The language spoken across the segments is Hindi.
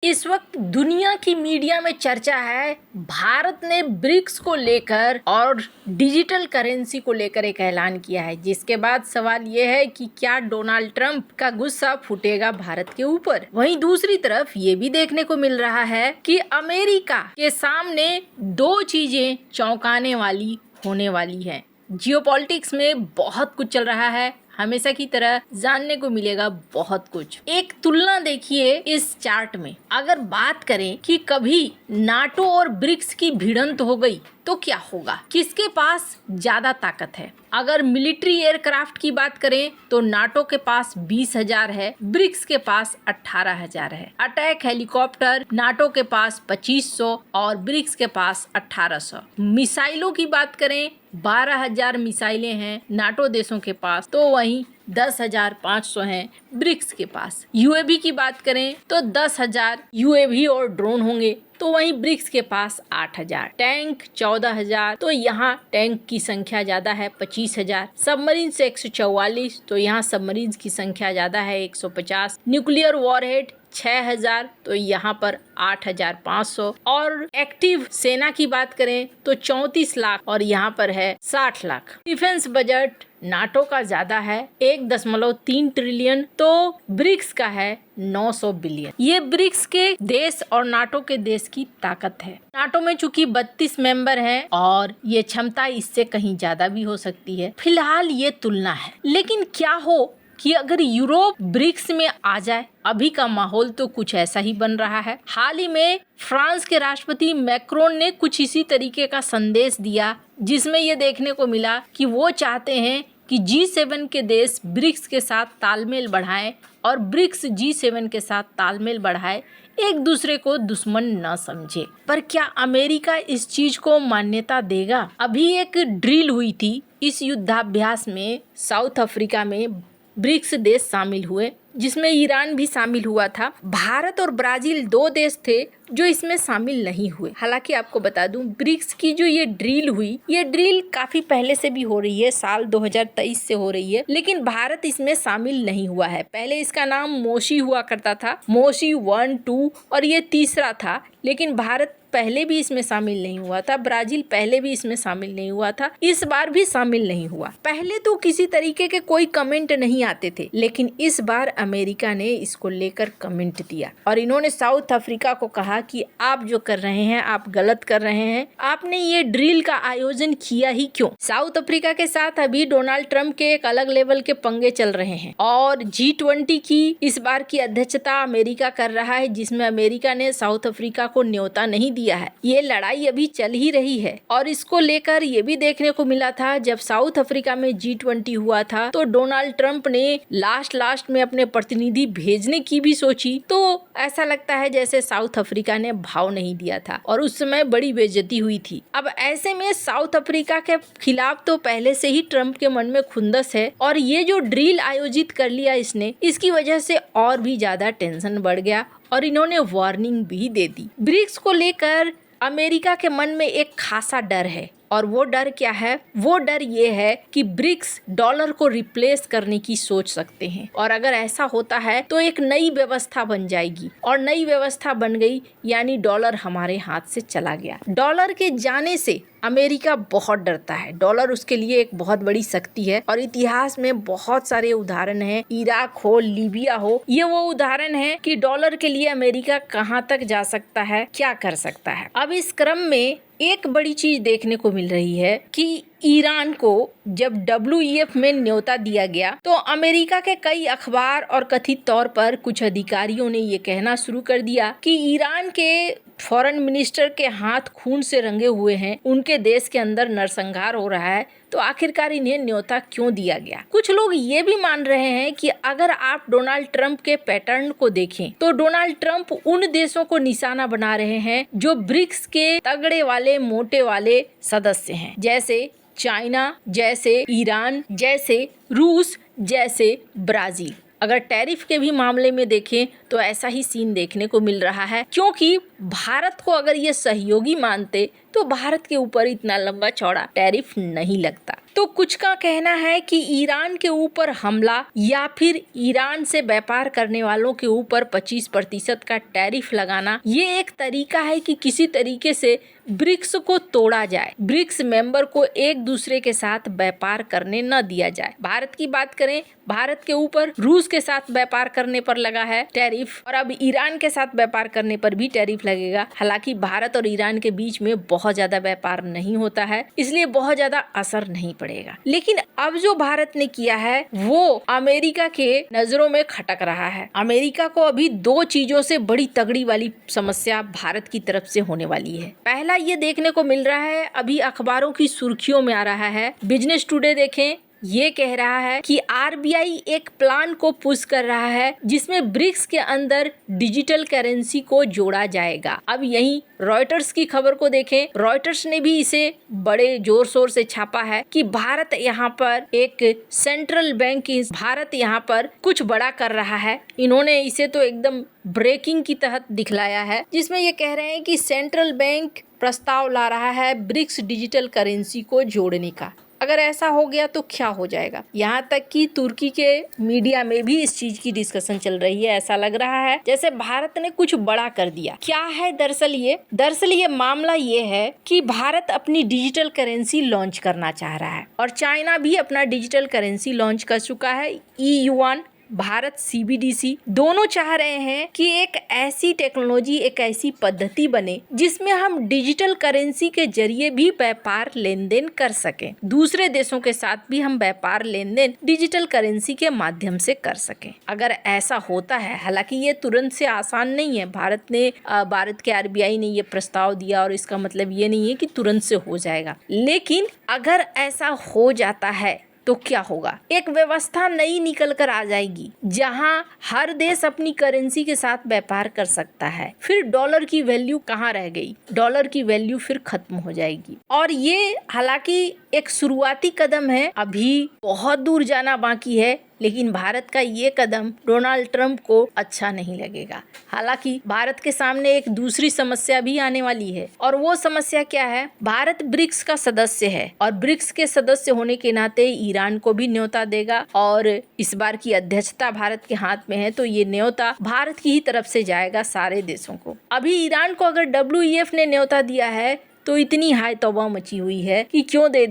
इस वक्त दुनिया की मीडिया में चर्चा है, भारत ने ब्रिक्स को लेकर और डिजिटल करेंसी को लेकर एक ऐलान किया है, जिसके बाद सवाल ये है कि क्या डोनाल्ड ट्रंप का गुस्सा फूटेगा भारत के ऊपर। वहीं दूसरी तरफ ये भी देखने को मिल रहा है कि अमेरिका के सामने दो चीजें चौंकाने वाली होने वाली है। जियोपॉलिटिक्स में बहुत कुछ चल रहा है, हमेशा की तरह जानने को मिलेगा बहुत कुछ। एक तुलना देखिए इस चार्ट में। अगर बात करें कि कभी नाटो और ब्रिक्स की भिड़ंत हो गई तो क्या होगा, किसके पास ज्यादा ताकत है। अगर मिलिट्री एयरक्राफ्ट की बात करें तो नाटो के पास 20,000 है, ब्रिक्स के पास 18,000 है। अटैक हेलीकॉप्टर नाटो के पास 2500 और ब्रिक्स के पास 1800। मिसाइलों की बात करें 12,000 मिसाइलें हैं नाटो देशों के पास, तो वहीं 10,500 हैं ब्रिक्स के पास। यूएवी की बात करें तो 10,000 यूएवी और ड्रोन होंगे, तो वहीं ब्रिक्स के पास 8,000। टैंक 14,000, तो यहाँ टैंक की संख्या ज्यादा है 25,000। सबमरीन से 144, तो यहाँ सबमरीन की संख्या ज्यादा है 150। न्यूक्लियर वॉरहेड 6,000, तो यहाँ पर 8,500। और एक्टिव सेना की बात करें तो 34 लाख और यहाँ पर है 60 लाख। डिफेंस बजट नाटो का ज्यादा है 1.3 ट्रिलियन, तो ब्रिक्स का है 900 बिलियन। ये ब्रिक्स के देश और नाटो के देश की ताकत है। नाटो में चूंकि 32 मेंबर हैं और ये क्षमता इससे कहीं ज्यादा भी हो सकती है। फिलहाल ये तुलना है, लेकिन क्या हो कि अगर यूरोप ब्रिक्स में आ जाए। अभी का माहौल तो कुछ ऐसा ही बन रहा है। हाल ही में फ्रांस के राष्ट्रपति मैक्रोन ने कुछ इसी तरीके का संदेश दिया, जिसमें ये देखने को मिला कि वो चाहते हैं कि G7 के देश ब्रिक्स के साथ तालमेल बढ़ाएं और ब्रिक्स G7 के साथ तालमेल बढ़ाए, एक दूसरे को दुश्मन न समझे। पर क्या अमेरिका इस चीज को मान्यता देगा? अभी एक ड्रिल हुई थी इस युद्धाभ्यास में, साउथ अफ्रीका में ब्रिक्स देश शामिल हुए, जिसमें ईरान भी शामिल हुआ था। भारत और ब्राजील दो देश थे जो इसमें शामिल नहीं हुए। हालांकि आपको बता दूं, ब्रिक्स की जो ये ड्रिल हुई, ये ड्रिल काफी पहले से भी हो रही है, साल 2023 से हो रही है, लेकिन भारत इसमें शामिल नहीं हुआ है। पहले इसका नाम मोशी हुआ करता था, मोशी 1, 2 और ये तीसरा था, लेकिन भारत पहले भी इसमें शामिल नहीं हुआ था। ब्राजील पहले भी इसमें शामिल नहीं हुआ था, इस बार भी शामिल नहीं हुआ। पहले तो किसी तरीके के कोई कमेंट नहीं आते थे, लेकिन इस बार अमेरिका ने इसको लेकर कमेंट दिया और इन्होंने साउथ अफ्रीका को कहा कि आप जो कर रहे हैं आप गलत कर रहे हैं, आपने ये ड्रिल का आयोजन किया ही क्यों। साउथ अफ्रीका के साथ अभी डोनाल्ड ट्रंप के एक अलग लेवल के पंगे चल रहे हैं और G20 की इस बार की अध्यक्षता अमेरिका कर रहा है, जिसमें अमेरिका ने साउथ अफ्रीका को न्योता नहीं दिया है। ये लड़ाई अभी चल ही रही है और इसको लेकर ये भी देखने को मिला था, जब साउथ अफ्रीका में G20 हुआ था तो डोनाल्ड ट्रंप ने लास्ट में अपने प्रतिनिधि भेजने की भी सोची, तो ऐसा लगता है जैसे साउथ अफ्रीका ने भाव नहीं दिया था और उस समय बड़ी बेइज्जती हुई थी। अब ऐसे में साउथ अफ्रीका के खिलाफ तो पहले से ही ट्रंप के मन में खुंदस है और ये जो ड्रिल आयोजित कर लिया इसने, इसकी वजह से और भी ज्यादा टेंशन बढ़ गया और इन्होंने वार्निंग भी दे दी। ब्रिक्स को लेकर अमेरिका के मन में एक खासा डर है और वो डर क्या है? वो डर ये है कि ब्रिक्स डॉलर को रिप्लेस करने की सोच सकते हैं और अगर ऐसा होता है तो एक नई व्यवस्था बन जाएगी और नई व्यवस्था बन गई यानी डॉलर हमारे हाथ से चला गया। डॉलर के जाने से अमेरिका बहुत डरता है। डॉलर उसके लिए एक बहुत बड़ी शक्ति है और इतिहास में बहुत सारे उदाहरण हैं, इराक हो, लीबिया हो, ये वो उदाहरण है कि डॉलर के लिए अमेरिका कहां तक जा सकता है, क्या कर सकता है। अब इस क्रम में एक बड़ी चीज देखने को मिल रही है कि ईरान को जब WEF में न्योता दिया गया तो अमेरिका के कई अखबार और कथित तौर पर कुछ अधिकारियों ने ये कहना शुरू कर दिया कि ईरान के फॉरेन मिनिस्टर के हाथ खून से रंगे हुए हैं, उनके देश के अंदर नरसंहार हो रहा है, तो आखिरकार इन्हें न्योता क्यों दिया गया। कुछ लोग ये भी मान रहे हैं कि अगर आप डोनाल्ड ट्रंप के पैटर्न को देखें तो डोनाल्ड ट्रंप उन देशों को निशाना बना रहे हैं जो ब्रिक्स के तगड़े वाले मोटे वाले सदस्य हैं, जैसे चाइना, जैसे ईरान, जैसे रूस, जैसे ब्राजील। अगर टैरिफ के भी मामले में देखें तो ऐसा ही सीन देखने को मिल रहा है, क्योंकि भारत को अगर ये सहयोगी मानते तो भारत के ऊपर इतना लंबा चौड़ा टैरिफ नहीं लगता। तो कुछ का कहना है कि ईरान के ऊपर हमला या फिर ईरान से व्यापार करने वालों के ऊपर 25% का टैरिफ लगाना ये एक तरीका है कि किसी तरीके से ब्रिक्स को तोड़ा जाए, ब्रिक्स मेंबर को एक दूसरे के साथ व्यापार करने न दिया जाए। भारत की बात करें, भारत के ऊपर रूस के साथ व्यापार करने पर लगा है टैरिफ और अब ईरान के साथ व्यापार करने पर भी टैरिफ लगेगा। हालांकि भारत और ईरान के बीच में बहुत ज्यादा व्यापार नहीं होता है, इसलिए बहुत ज्यादा असर नहीं पड़ेगा। लेकिन अब जो भारत ने किया है वो अमेरिका के नजरों में खटक रहा है। अमेरिका को अभी दो चीजों से बड़ी तगड़ी वाली समस्या भारत की तरफ से होने वाली है। पहला ये देखने को मिल रहा है, अभी अखबारों की सुर्खियों में आ रहा है, बिजनेस टुडे देखें, ये कह रहा है कि आरबीआई एक प्लान को पुश कर रहा है जिसमें ब्रिक्स के अंदर डिजिटल करेंसी को जोड़ा जाएगा। अब यही रॉयटर्स की खबर को देखें, रॉयटर्स ने भी इसे बड़े जोर शोर से छापा है कि भारत यहाँ पर एक सेंट्रल बैंक, भारत यहाँ पर कुछ बड़ा कर रहा है। इन्होंने इसे तो एकदम ब्रेकिंग की तहत दिखलाया है, जिसमें ये कह रहे हैं कि सेंट्रल बैंक प्रस्ताव ला रहा है ब्रिक्स डिजिटल करेंसी को जोड़ने का। अगर ऐसा हो गया तो क्या हो जाएगा। यहाँ तक कि तुर्की के मीडिया में भी इस चीज की डिस्कशन चल रही है। ऐसा लग रहा है जैसे भारत ने कुछ बड़ा कर दिया। क्या है दरअसल ये मामला ये है कि भारत अपनी डिजिटल करेंसी लॉन्च करना चाह रहा है और चाइना भी अपना डिजिटल करेंसी लॉन्च कर चुका है। ई-युआन, भारत सीबीडीसी दोनों चाह रहे हैं कि एक ऐसी टेक्नोलॉजी, एक ऐसी पद्धति बने जिसमें हम डिजिटल करेंसी के जरिए भी व्यापार लेन देन कर सकें। दूसरे देशों के साथ भी हम व्यापार लेन देन डिजिटल करेंसी के माध्यम से कर सकें। अगर ऐसा होता है, हालांकि ये तुरंत से आसान नहीं है। भारत के आरबीआई ने ये प्रस्ताव दिया और इसका मतलब ये नहीं है कि तुरंत से हो जाएगा। लेकिन अगर ऐसा हो जाता है तो क्या होगा, एक व्यवस्था नई निकल कर आ जाएगी जहां हर देश अपनी करेंसी के साथ व्यापार कर सकता है। फिर डॉलर की वैल्यू कहाँ रह गई, डॉलर की वैल्यू फिर खत्म हो जाएगी। और ये हालांकि एक शुरुआती कदम है, अभी बहुत दूर जाना बाकी है, लेकिन भारत का ये कदम डोनाल्ड ट्रंप को अच्छा नहीं लगेगा। हालांकि भारत के सामने एक दूसरी समस्या भी आने वाली है और वो समस्या क्या है, भारत ब्रिक्स का सदस्य है और ब्रिक्स के सदस्य होने के नाते ईरान को भी न्योता देगा और इस बार की अध्यक्षता भारत के हाथ में है, तो ये न्योता भारत की ही तरफ से जाएगा सारे देशों को। अभी ईरान को अगर WEF ने न्योता दिया है तो इतनी हाय तौबा मची हुई है कि क्यों दे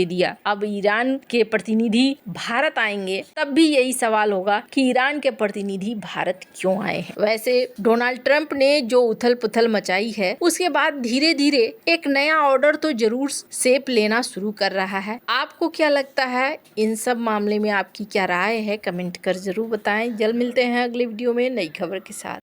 दिया। अब ईरान के प्रतिनिधि भारत आएंगे तब भी यही सवाल होगा कि ईरान के प्रतिनिधि भारत क्यों आए हैं। वैसे डोनाल्ड ट्रंप ने जो उथल पुथल मचाई है उसके बाद धीरे धीरे एक नया ऑर्डर तो जरूर शेप लेना शुरू कर रहा है। आपको क्या लगता है, इन सब मामले में आपकी क्या राय है, कमेंट कर जरूर बताएं। जल्द मिलते हैं अगले वीडियो में नई खबर के साथ।